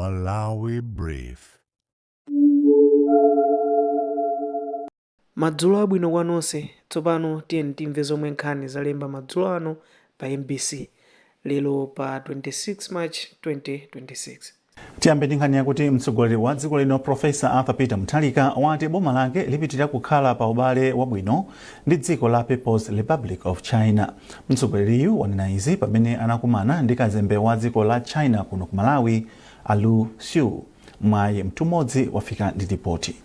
Malawi Brief. Madzulo abwino kwa nonse. Tsopano tiyeni timve zomwe nkhani zalemba madzulo ano pa MBC lero pa 26 March 2026. Tiyambe ndi nkhani yakuti mtsogoleri wa dziko lino Profesa Arthur Peter Mutharika wati boma lake lipitirira kukhala pa ubale wabwino ndi dziko la People's Republic of China. Mtsogoleriyu wanena izi pamene anakumana ndi kazembe wa dziko la China kuno ku Malawi, Lu Xiu. Mwayi mtumodzi wafika ndi ripoti.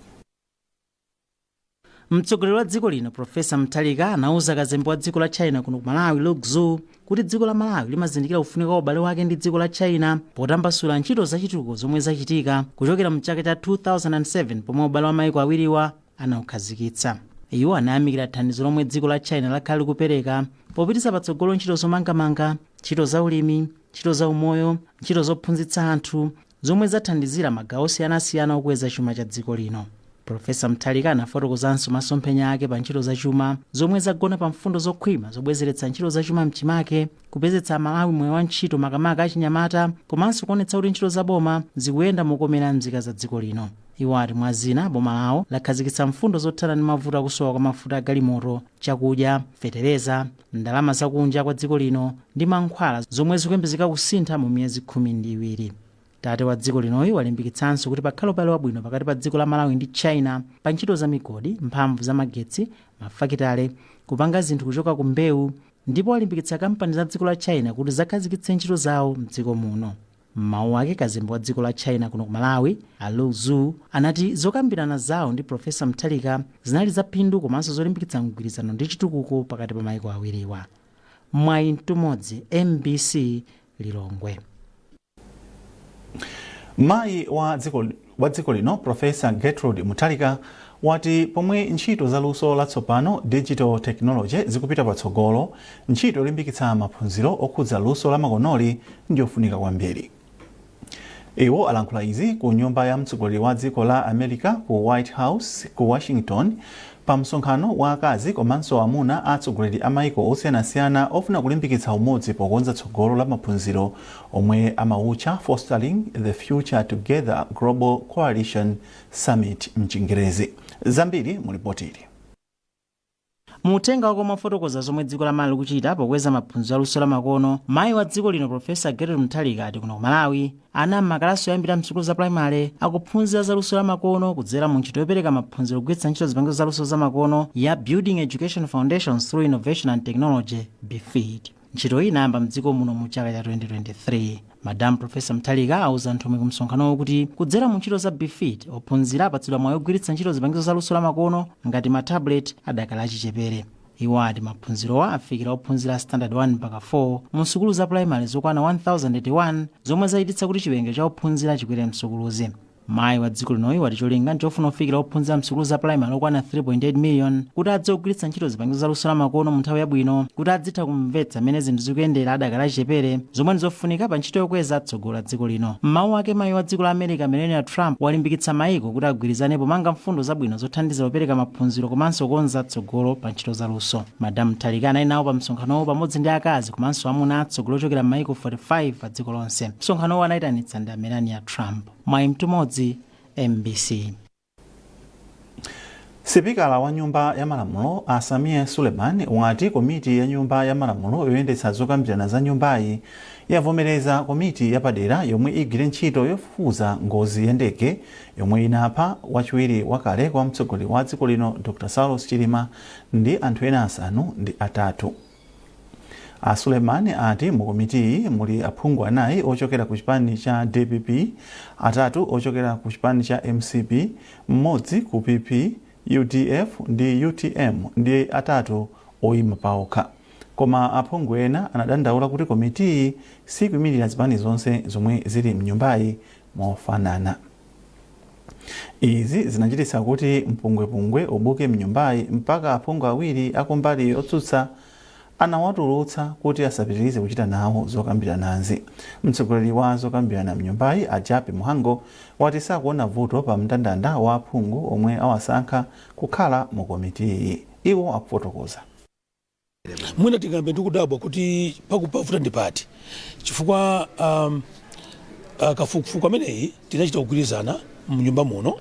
Mtsogoleri wa dziko lino Profesa Mutharika anauza kazembe wa dziko la China kuno ku Malawi, Lu Xiu, kuti dziko la Malawi limazindikira ufunika wa ubale wake ndi dziko la China potambasula ntchito zachitukuko zomwe zachitika kuchokera mchaka cha 2007 pomwe ubale wa mayiko awiriwa anaukhazikitsa. Iwo anayamikira thandizo lomwe dziko la China lakhala likupereka popititsa patsogolo ntchito zomangamanga, ntchito za ulimi, ntchito za umoyo, ntchito zophunzitsa anthu zomwe zathandizira magawo osiyanasiyana okweza chuma cha dziko lino. Profesa Mutharika anafotokozanso masomphenya ake pa ntchito zachuma zomwe zagona pa mfundo zokhwima zobwezeretsa ntchito zachuma mchimake, kupezetsa Malawi moyo wa ntchito makamaka achinyamata, komanso kuonetsa kuti ntchito za boma zikuyenda mokomera mzika za dziko lino. Iwo ati mwa zina boma lawo lakhazikitsa mfundo zothana ndi mavuto akusowa kwa mafuta agalimoto, chakudya, fetereza, ndalama zakunja kwa dziko lino ndi mankhwala zomwe zikuyembezeka kusintha mu miyezi 12. Tate wa dziko linoyu walimbikitsanso kuti pakhale ubale wabwino pakati pa dziko la Malawi ndi China pa ntchito za migodi, mphamvu za magetsi, mafakitale, kupanga zinthu kuchoka ku mbewu, ndipo walimbikitsa kampani za dziko la China kuti zakhazikitse ntchito zawo mdziko muno. M'mawu ake kazembe wa dziko la China kuno ku Malawi, Lu Xiu, anati zokambirana zawo ndi Profesa Mutharika zinali za phindu komanso zolimbikitsa mgwirizano ndi chitukuko pakati pa mayiko awiriwa. Mwayi mtumodzi, MBC Lilongwe. Mayi wa dziko lino Profesa Gertrude Mutharika wati pomwe ntchito za luso latsopano digital technology zikupita patsogolo, ntchito yolimbikitsa maphunziro okhudza luso la makonoli ndiyofunika kwambiri. Iwo alankhula izi ku nyumba ya mtsogoleri wa dziko la America ku White House ku Washington pa msonkhano wa akazi komanso amuna atsogoleri a mayiko osiyanasiyana ofuna kulimbikitsa umodzi pokonza tsogolo la maphunziro omwe amautcha Fostering the Future Together Global Coalition Summit mchingerezi. Zambiri mulipotiri. Mutenga wako mafotokoza zomwe dziko la Malawi likuchita pokweza maphunziro aluso la makono, mayi wa dziko lino Profesa Gertrude Mutharika ati kuno ku Malawi ana m'makalaso oyambira msukulu za primary akuphunzira za luso la makono kudzera mu ntchito yopereka maphunziro kugwiritsa ntchito zipangizo za luso za makono ya Building Education Foundations through Innovation and Technology, BFIT. Ntchito iyi inayamba mdziko muno mu chaka cha 2023. Madam Profesa Mutharika auza anthu omwe ku msonkhanowo kuti kudzera mu ntchito za BFIT ophunzira apatsidwa mwayi ogwiritsa ntchito zipangizo za luso la makono ngati matablet adakali achichepere. Iwo ati maphunzirowa afikira ophunzira standard 1 mpaka 4 mu sukulu za primary zokwana 1081 zomwe zachititsa kuti chiwerengero cha ophunzira chikwere msukuluzi. Mayi wa dziko linoyi wati cholinga ndichofuna kufikira ophunzira msukulu za primary okwana 3.8 million kuti adze kugwiritsa ntchito zipangizo za luso la makono mu nthawi yabwino kuti adzitha kumvetsa mmene zinthu zikuyendera adakali achichepere zomwe ndizofunika pa ntchito yokweza tsogolo la dziko lino. M'mawu ake mayi wa dziko la America Melania Trump walimbikitsa mayiko kuti agwirizane pomanga mfundo zabwino zothandiza kupereka maphunziro komanso kukonza tsogolo pa ntchito za luso. Madam Mutharika anali nawo pa msonkhanowo pamodzi ndi akazi komanso amuna atsogolo ochokera m'mayiko 45 pa dziko lonse. Msonkhanowo anayitanitsa ndi Melania Trump. Mwayi mtumodzi, MBC. Sipikala wa nyumba ya malamulo Samia Suleiman wati komiti ya nyumba ya malamulo yoyendetsa zokambirana za nyumbayi yavomereza komiti yapadera yomwe igwire ntchito yofufuza ngozi ya ndege yomwe inapha wachiwiri wakale kwa mtsogoleri wa dziko lino Dr. Saulos Chilima ndi anthu ena asanu ndi atatu. Suleiman ati mu komitiyi muli aphungu anayi ochokera ku chipani cha DPP, atatu ochokera ku chipani cha MCP, mmodzi ku PP, UDF ndi UTM ndi atatu oyima paokha. Koma aphungu ena anadandaula kuti komitiyi sikuyimirira zipani zonse zomwe zili mnyumbayi mofanana. Izi zinachititsa kuti mpungwepungwe ubuke mnyumbayi mpaka aphungu awiri akumbali otsutsa anawatulutsa kuti asapitirize kuchita nawo zokambiranazi. Mtsogoleri wa zokambirana mnyumbayi Ajape Muhango wati sakuona vuto pa mndandanda wa aphungu omwe awasankha kukhala mu komitiyi. Iwo akufotokoza. Mwina tingambe ndikudabwa kuti pakupavuta ndi pati chifukwa kafukufuku ameneyi tinachita kugwirizana mnyumba muno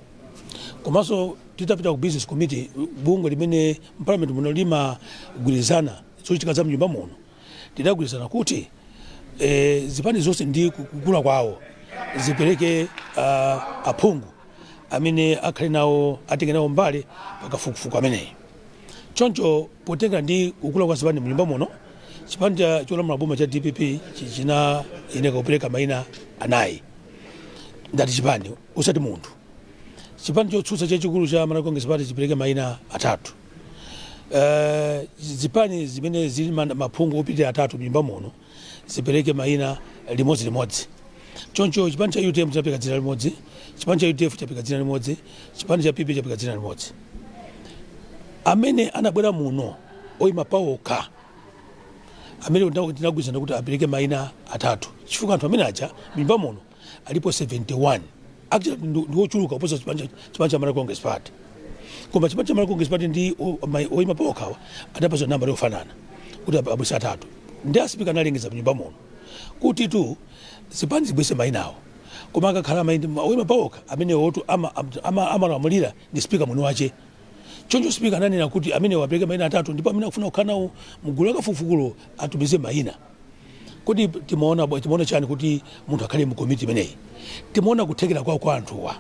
komanso titapita ku business committee bungwe limene parliament muno limagwirizana zochitika za mnyumba muno tidagwirizana kuti zipani zonse ndi kukula kwawo zipereke aphungu amene akhale nawo atenge nawo mbali pakafukufuku ameneyi. Choncho potenga ndi kukula kwa zipani mnyumba muno chipani cholamula boma cha DPP china ineka kupereka maina anayi ndati chipani usati munthu. Chipani chotsutsa chachikulu cha Malawi Congress Party chipereke maina atatu. Zipani zimene zili maphungu opitira atatu mnyumba muno zipereke maina limodzi. Choncho chipani cha UTM chapeka dzina limodzi, chipani cha UDF chapeka dzina limodzi, chipani cha PP chapeka dzina limodzi. Amene anabwera muno oyima paokha amene tinagwirizana kuti apereke maina atatu chifukwa anthu amene aja mnyumba muno alipo 71 actually ndiwochuluka kuposa chipani cha Malawi Congress Party. Koma chipani cha Malawi Congress Party ndi oyima paokhawa adapasa namba yofanana kuti abwese atatu ndi asipika analengeza mnyumba muno kuti tu zipani zibwese mainawo koma akakhala oyima paokha amene wotu amalamulira ndi spika mwini wache. Choncho spika ananena kuti amene wapereke maina atatu ndipo amene akufuna kukhala nawo mgulu la kafukufukulo atumize maina. Kuti timaona chani kuti munthu akhale mu komiti imeneyi. Timaona kuthekera kwa anthuwa.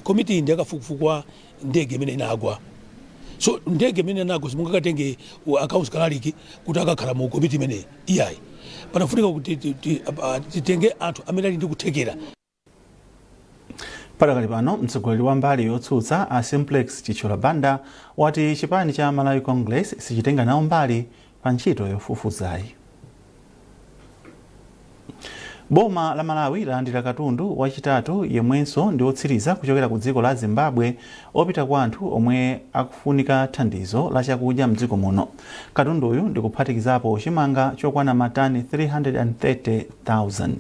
Komiti ndi akafukufuku ndege imene inagwa. So ndege imene inagwa simungakatenge accounts kalaliki kuti akakhala mu komiti imeneyi. Iyayi. Panafunika kuti titenge anthu amene ali ndi kuthekera. Padakali pano mtsogoleri wa mbali yotsutsa a Simplex Chichola Banda wati chipani cha Malawi Congress sichitenga nawo mbali pa ntchito yofufuzayi. Boma la Malawi lalandira katundu wachitatu yemwenso ndi otsiriza kuchokera ku dziko la Zimbabwe opita kwa anthu omwe akufunika thandizo la chakudya mdziko muno. Katunduyu ndi kuphatikizapo chimanga chokwana matani 330,000.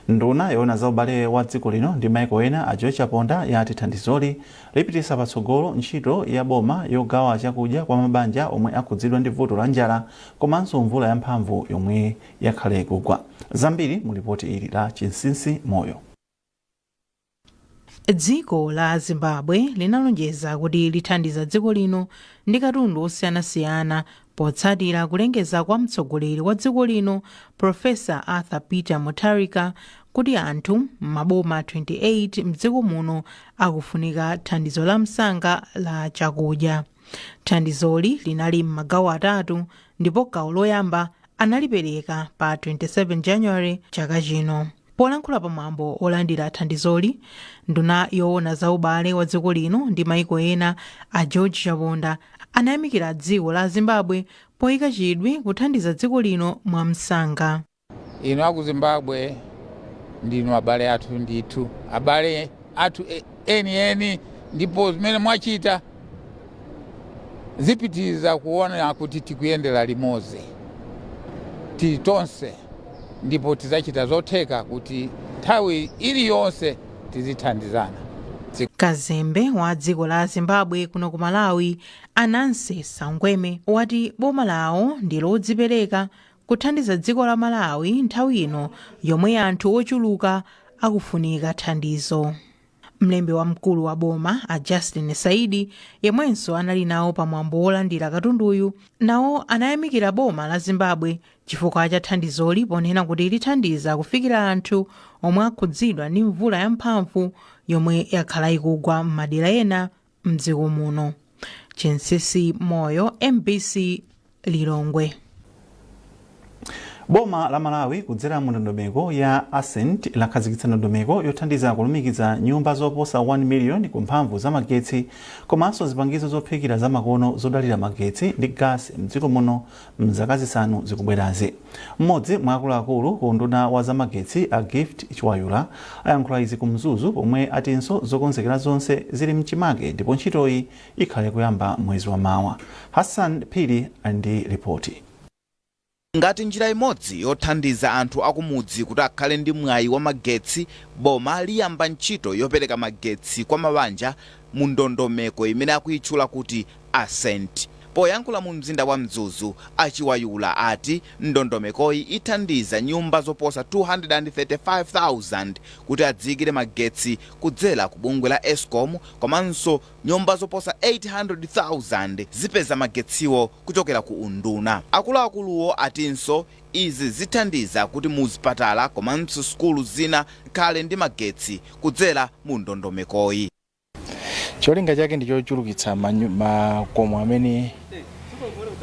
Nduna yoona za ubale wa dziko lino ndi maiko ena a George Chaponda yati thandizoli lipitisa patsogolo ntchito ya boma yogawa chakudya kwa mabanja omwe akhudzidwa ndi vuto la njala komanso mvula yamphamvu yomwe yakhale kugwa. Zambiri mu ripoti ili la Chinsinsi Moyo. Dziko la Zimbabwe linalonjeza kuti lithandiza dziko lino ndi katundu osiyanasiyana potsatira kulengeza kwa mtsogoleri wa dziko lino Professor Arthur Peter Mutharika kuti anthu maboma 28 mdziko muno akufunika thandizo la msanga la chakudya. Thandizoli linali m'magawo atatu ndipo gawo loyamba analipereka pa 27 January chaka chino. Polankhula pamwambo olandira thandizoli, nduna yoona za ubale wa dziko lino ndi maiko ena a George Chaponda anayamikira dziko la Zimbabwe poyika chidwi kuthandiza dziko lino mwa msanga. Ino aku Zimbabwe ndinu abale athu ndithu, abale athu eni ndipo zimene mwachita zipitiza kuona kuti tikuyendera limodzi titonse ndipo tizachita zotheka kuti nthawi iliyonse tizithandizana. Kazembe wa dziko la Zimbabwe kuno ku Malawi Anansi Sangweme wati boma lawo ndi lodzipereka kuthandiza dziko la Malawi nthawi ino yomwe anthu ochuluka akufunika thandizo. Mlembi wa mkulu wa boma a Justin Saidi yemwenso anali nawo pamwambo olandira katunduyu nawo anayamikira boma la Zimbabwe chifukwa cha thandizoli ponena kuti lithandiza kufikira anthu omwe akhudzidwa ndi mvula yamphamvu yomwe yakhala ikugwa m'madera ena mdziko muno. Chinsinsi Moyo, MBC Lilongwe. Boma la Malawi kudzera mu ndondomeko ya Ascent lakhazikitsa ndondomeko yothandiza kulumikiza nyumba zoposa 1 million ku mphamvu za magetsi komanso zipangizo zophikira za makono zodalira magetsi ndi gas mdziko muno mzaka zisanu zikubwerazi. Mmodzi mwa akuluakulu ku nduna wa za magetsi a Gift Chiwayula ayankhula izi ku Mzuzu pomwe atinso zokonzekera zonse zili mchimake ndipo ntchitoyi ikhale kuyamba mwezi wa mawa. Hassan Phiri ndi ripoti. Ngati njira imodzi yothandiza anthu akumudzi kuti akhale ndi mwayi wa magetsi, boma liyamba ntchito yopereka magetsi kwa mabanja mu ndondomeko imene akuyitchula kuti Ascent. Poyankhula mu mzinda wa Mzuzu, achiwayula ati ndondomekoyi ithandiza nyumba zoposa 235,000 kuti adzikire magetsi kudzera ku bungwe la Eskom, komanso nyumba zoposa 800,000 zipeza magetsiwo kuchokera ku unduna. Akuluakuluwo atinso izi zithandiza kuti muzipatala komanso skulu zina khale ndi magetsi kudzera mu ndondomekoyi. Cholinga chake ndi chochulukitsa makomo amene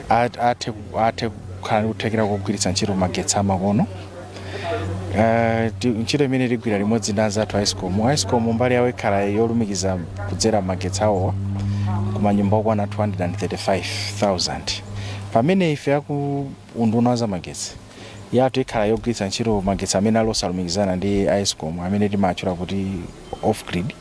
athe kukhala kuthekera kugwiritsa ntchito magetsi amakono. Ntchito imene ligwira limodzi ndi anzathu a Eskom mbali yawo ikhala yolumikiza kudzera magetsi awowa ku manyumba okwana 235,000. Pamene ife aku unduna za magetsi yathu ikhala yogwiritsa ntchito magetsi amene alosalumikizana ndi Eskom amene timatchula kuti off grid.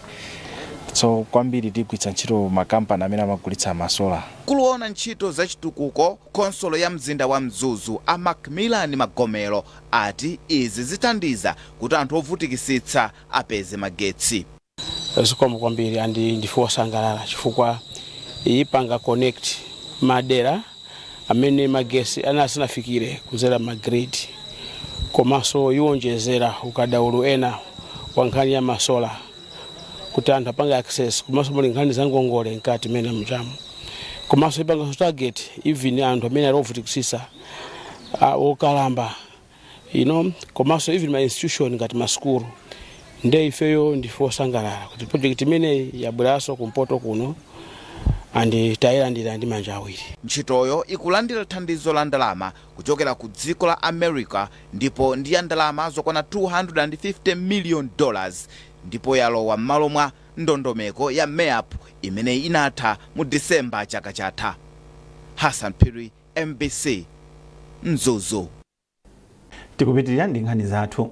So kwambiri tigwiritsa ntchito makampani amene amagulitsa masola. Kuloona ntchito za chitukuko, konsolo ya mzinda wa Mzuzu a Macmillan Magomero ati izi zithandiza kuti anthu ovutikisitsa apeze magetsi. Zikomo kwambiri andi ndifuwa sangalala chifukwa ipanga connect madera amene magetsi anasanafikire kudzera magrid, komanso iwonjezera ukadaulo ena wa nkhani ya masola kuti anthu apanga access, komanso muli nkhani za ngongole nkati mene mjamu, komanso ipanga target even anthu amene alovutikisisa okalamba komanso even ma institution ngati maskulu. Nde ifeyo ndifuwa sangalala kuti project imene yabweraso kumpoto kuno andi tayilandira ndi manja awiri. Ntchitoyo ikulandira thandizo la ndalama kuchokera ku dziko la America ndipo ndi ya ndalama zokwana $250 million, ndipo yalowa m'malo mwa ndondomeko ya MEAP imene inatha mu Disemba chaka chatha. Hassan Piri, MBC, Mzuzu. Tikupitirira ndi nkhani zathu.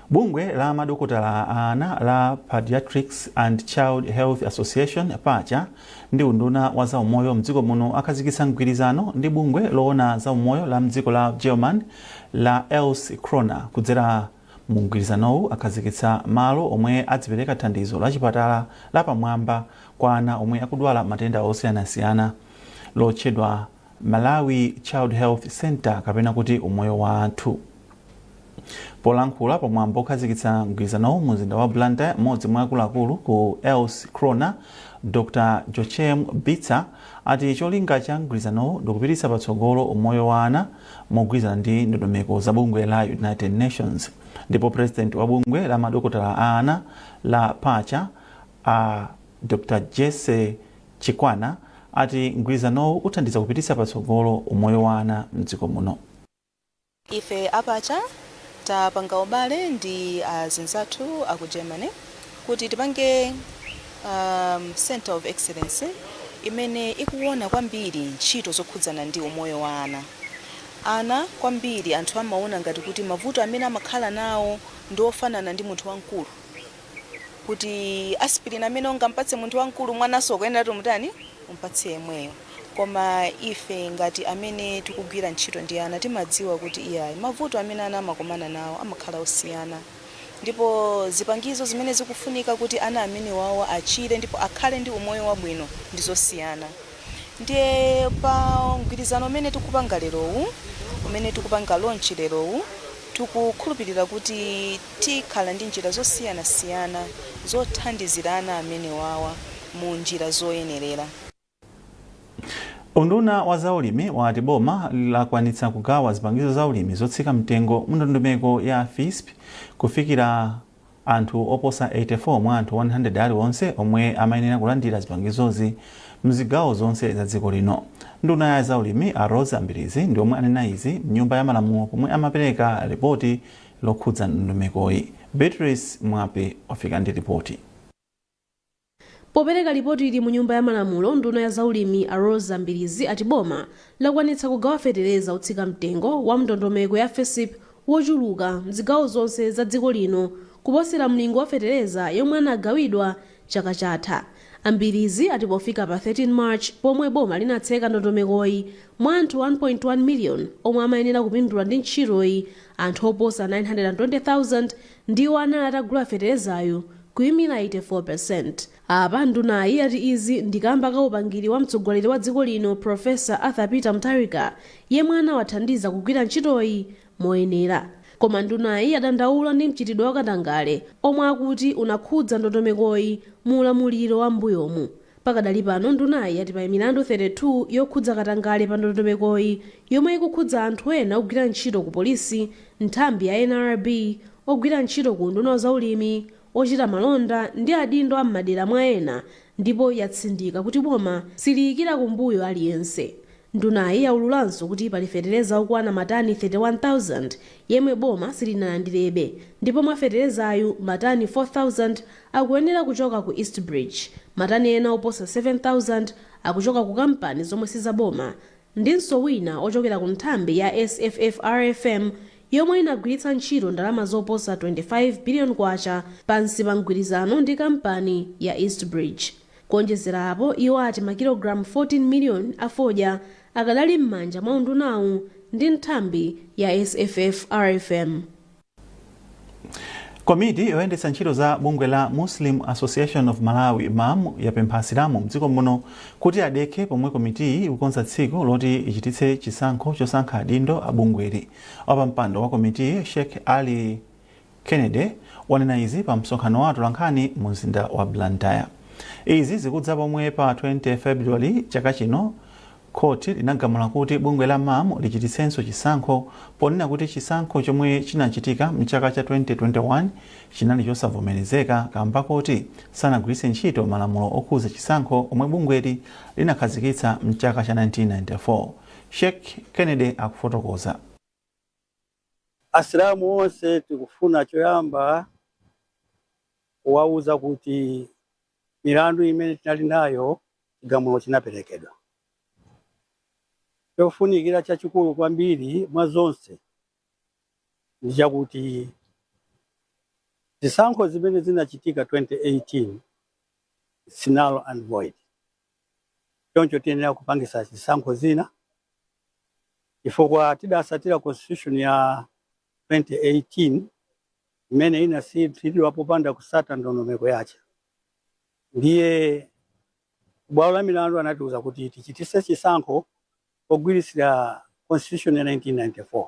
Bungwe la madokotala ana la Pediatrics and Child Health Association PACHA ndi unduna wa zaumoyo mdziko muno akhazikitsa mgwirizano ndi bungwe loona zaumoyo la mdziko la German la Else Krona kudzera mu mgwirizanowu akhazikitsa malo omwe adzipereka thandizo la chipatala la pamwamba kwa ana omwe akudwala matenda osiyanasiyana lotchedwa Malawi Child Health Center kapena kuti umoyo wa anthu. Polankhula pamwamba okhazikitsa mgwirizanowu mu mzinda wa Blantyre, mmodzi mwa akuluakulu ku Else Krona, Dr. Jochem Bitsa ati cholinga cha mgwirizanowu ndikupititsa patsogolo umoyo wa ana mogwirizana ndi ndondomeko za bungwe la United Nations. Ndipo president wa bungwe la madokotala a ana la PACHA Dr. Jesse Chikwana ati mgwirizanowu uthandiza kupititsa patsogolo umoyo wa ana mdziko muno. Ife aPACHA tapanga ubale ndi azinzathu aku Germany kuti tipange Center of Excellence imene ikuona kwambiri ntchito zokhudzana ndi umoyo wa ana. Ana kwambiri anthu amaona ngati kuti mavuto amene amakhala nawo ndi ofanana ndi munthu wankulu, kuti aspirin amene ungampatse munthu wankulu mwanaso kuyenera tumutani umpatse yemweyo. Koma ife ngati amene tikugwira ntchito ndi ana timadziwa kuti iyayi mavuto amene ana amakumana nawo amakhala osiyana, ndipo zipangizo zimene zikufunika kuti ana amene wawo achire ndipo akhale ndi umoyo wabwino ndizosiyana. Ndiye pa mgwirizano umene tikupanga lerowu, umene tikupanga launch lerowu, tikukhulupirira kuti tikhala ndi njira zosiyanasiyana zothandizira ana amene wawa mu njira zoyenerera. Unduna wa zaulimi wati boma lakwanitsa kugawa zipangizo zaulimi zotsika mtengo mu ndondomeko ya FISP kufikira anthu oposa 84 mwa anthu 100 aliwonse omwe amayenera kulandira zipangizozi mzigawo zonse za dziko lino. Nduna ya zaulimi a Rose Ambirizi ndi omwe anena izi mnyumba ya malamulo pomwe amapereka ripoti lokhudza ndondomekoyi. Beatrice Mwape wafika ndi ripoti. Popereka ripoti ili mu nyumba ya malamulo, nduna ya zaulimi a Rose Ambirizi ati boma lakwanitsa kugawa fetereza otsika mtengo wa ndondomeko ya FISP wochuluka mzigawo zonse za dziko lino kuposera mlingo wa fetereza yomwe anagawidwa chaka chatha. Ambirizi ati pofika pa 13 March pomwe boma linatseka ndondomekoyi mwa anthu 1.1 million omwe amayenera kupindula ndi ntchitoyi, anthu oposa 920,000 ndiwo anali atagula feterezayo kuyimira 84%. apa ndunayi ati izi ndikamba ka upangiri wa mtsogoleri wa dziko lino Profesa Arthur Peter Mutharika yemwe anawathandiza kugwira ntchitoyi moyenera. Koma ndunayi adandaula ndi mchitidwe wakatangale omwe akuti unakhudza ndondomekoyi mu ulamuliro wa mbuyomu. Pakadali pano ndunayi ati pa milandu 32 yokhudza katangale pa ndondomekoyi yomwe ikukhudza anthu ena ogwira ntchito ku polisi, nthambi ya NRB, ogwira ntchito ku nduna zaulimi, ochita malonda ndi adindo am'madera mwa ena, ndipo yatsindika kuti boma siliyikira kumbuyo aliyense. Ndunayi yaululanso kuti pali fetereza okwana matani 31,000 yemwe boma silinalandirebe, ndipo mwa feterezayu matani 4,000 akuyenera kuchoka ku Eastbridge, matani ena oposa 7,000 akuchoka ku kampani zomwe sizaboma, ndinso wina ochokera ku nthambi ya SFFRFM yomwe inagwiritsa ntchito ndalama zoposa 25 billion kwacha pansi pa mgwirizano ndi kampani ya Eastbridge. Kuonjezera apo iwo ati makilogalamu 14 million afodya akadali m'manja mwa undunawu ndi nthambi ya SFFRFM. Komiti yoyendetsa ntchito za bungwe la Muslim Association of Malawi MAM yapempha asilamu mdziko muno kuti adekhe pomwe komitiyi ikukonza tsiku loti ichititse chisankho chosankha adindo a bungweli. Wapampando wa komitiyi Sheikh Ali Kennedy wanena izi pa msonkhano wa atolankhani mu mzinda wa Blantyre. Izi zikudza pomwe pa 20 February chaka chino koti linagamula kuti bungwe la MAM lichititsenso chisankho ponena kuti chisankho chomwe chinachitika mchaka cha 2021 chinali chosavomerezeka kamba kuti sanagwiritse ntchito malamulo okhuza chisankho omwe bungweli linakhazikitsa mchaka cha 1994. Sheikh Kennedy akufotokoza. Asilamu onse tikufuna choyamba kuwauza kuti milandu imene tinali nayo chigamulo chinaperekedwa. Chofunikira chachikulu kwambiri mwa zonse ndi chakuti zisankho zimene zinachitika 2018 null and void. Choncho tiyenera kupangisa zisankho zina chifukwa tidasatira constitution ya 2018 imene inasiyidwa popanda kusata ndondomeko yace. Ndiye bwalo la milandu anatiuza kuti tichitise chisankho pogwirisira constitution ya 1994.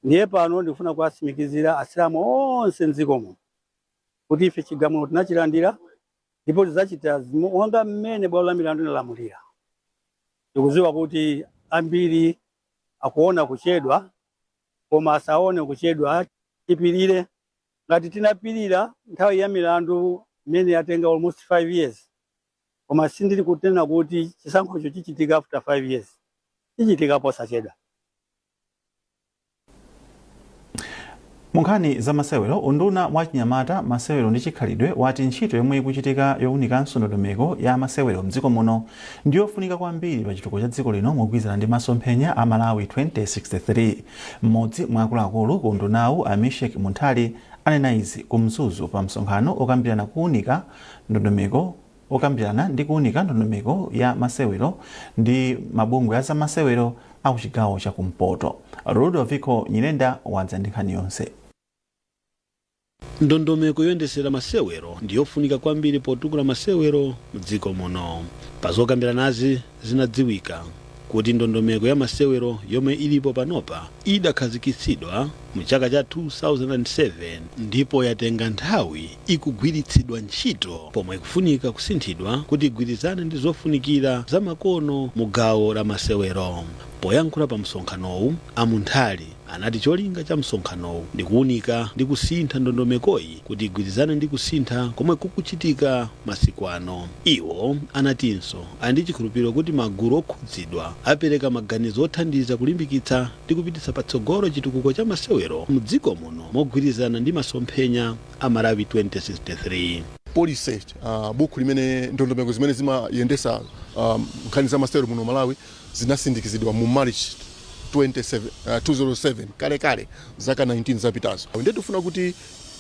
Ndiye pano ndifuna kuwasimikizira asilamu onse mdziko muno kuti ife chigamulo tinachilandira ndipo tidzachita monga mmene bwalo la milandu inalamulira. Tikudziwa kuti ambiri akuona kuchedwa, koma asaone kuchedwa chipirire. Ngati tinapirira nthawi ya milandu imene yatenga almost 5 years, koma sindili kunena kuti chisankhocho chichitika after 5 years. Chichitika posachedwa. Munkhani za masewero, unduna wa Chinyamata, masewero ndi chikhalidwe wati ntchito yomwe ikuchitika yowunikanso ndondomeko ya masewero mdziko muno ndiyofunika kwambiri pa chitukuko cha dziko lino mogwirizana ndi masomphenya a Malawi 2063. Mmodzi mwa akuluakulu ku undunawu Amishek Munthali anena izi ku Mzuzu pa msonkhano okambirana kuunika ndondomeko ndi kuunika ndondomeko ya masewero ndi mabungwe za masewero a kuchigawo cha kumpoto. Ludovico Nyirenda wadza ndi nkhani yonse. Ndondomeko yoyendesera masewero ndiyofunika kwambiri potukula masewero mdziko muno. Pazokambiranazi zinadziwika kuti ndondomeko ya masewero yomwe ilipo panopa idakhazikitsidwa mu chaka cha 2007 ndipo yatenga nthawi ikugwiritsidwa ntchito pomwe kufunika kusinthidwa kuti igwirizane ndi zofunikira za makono mu gawo la masewero. Poyankhula pa msonkhanowu, Amunthali anati cholinga cha msonkhanowu ndi kuunika ndi kusintha ndondomekoyi kuti igwirizane ndi kusintha komwe kukuchitika masiku ano. Iwo anatinso andi chikhulupiriro kuti magulu okhudzidwa apereka maganizo othandiza kulimbikitsa ndi kupititsa patsogolo chitukuko cha masewero mdziko muno mogwirizana ndi masomphenya a Malawi 2063. Policy buku limene ndondomeko zimene zimayendesa nkhani za masewero muno Malawi zinasindikizidwa mu March 2007 kale zaka 19 zapitazo. Ndiye tifuna kuti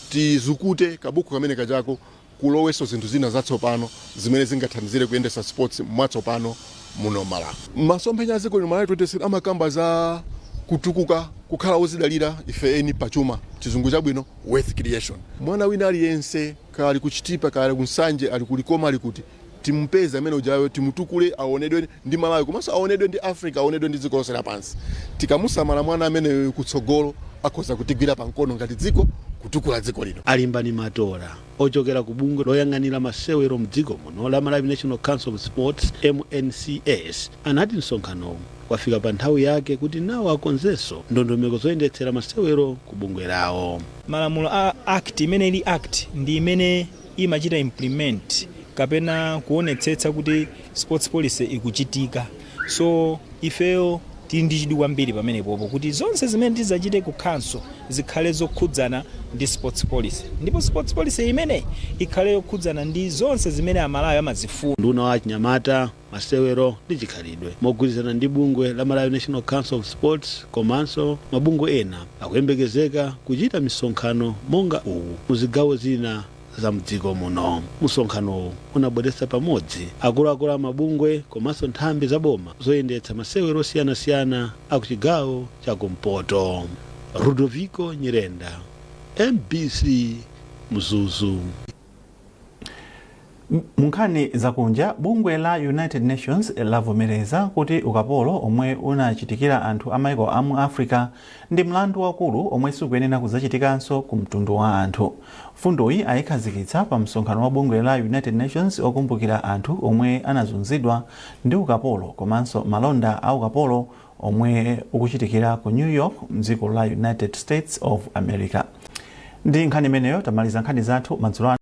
tizukute kabuku kamene kajako kuloweso zinthu zina zatsopano zimene zingathandizire kuyendesa sports mwatsopano muno Malawi. Masomphenya aziko ni Malawi 2063 amakamba za kutukuka kukhala ozidalira ife eni pachuma chizungu chabwino wealth creation. Mwana wina aliyense kali kuchitipa kali kunsanje ali kulikoma ali kuti timpeza amene ujayo timutukule aonedwe ndi Malawi komanso aonedwe ndi Africa aonedwe ndi dziko lonse lapansi. Tikamusamala mwana amene kutsogolo akhoza kutigwira pankono ngati dziko kutukula dziko lino. Alimbani Matola ochokera ku bungwe loyang'anira masewero mdziko muno la Malawi National Council of Sports MNCS anati msonkhano wafika pa nthawi yake kuti nawo akonzenso ndondomeko zoyendetsera masewero ku bungwe lawo. Malamulo a act imene ili act ndi imene imachita implement kapena kuonetsetsa kuti sports policy ikuchitika. So ifeyo tili ndi chidwi kwambiri pamenepopo kuti zonse zimene tizachite ku council zikhale zokhudzana ndi sports policy, ndipo sports policy imene ikhale yokhudzana ndi zonse zimene amalawi amazifuna. Nduna wa Chinyamata, masewero ndi chikhalidwe mogwirizana ndi bungwe la Malawi National Council of Sports komanso mabungwe ena akuyembekezeka kuchita misonkhano monga uwu muzigawo zina za mdziko muno. Musonkhano unabweretsa pamodzi akuluakulu a mabungwe komanso nthambi za boma zoyendetsa masewero osiyanasiyana akuchigawo cha kumpoto. Rudoviko Nyirenda, MBC Mzuzu. Munkhani zakunja, bungwe la United Nations lavomereza kuti ukapolo omwe unachitikira anthu amaiko amu Africa ndi mlandu wakulu omwe sikuyenera kuzachitikanso ku mtundu wa anthu. Fundoyi ayikhazikitsa pa msonkhano wa bungwe la United Nations okumbukira anthu omwe anazunzidwa ndi ukapolo komanso malonda a ukapolo omwe ukuchitikira ku New York mdziko la United States of America. Ndi nkhani imeneyo tamaliza nkhani zathu madzulo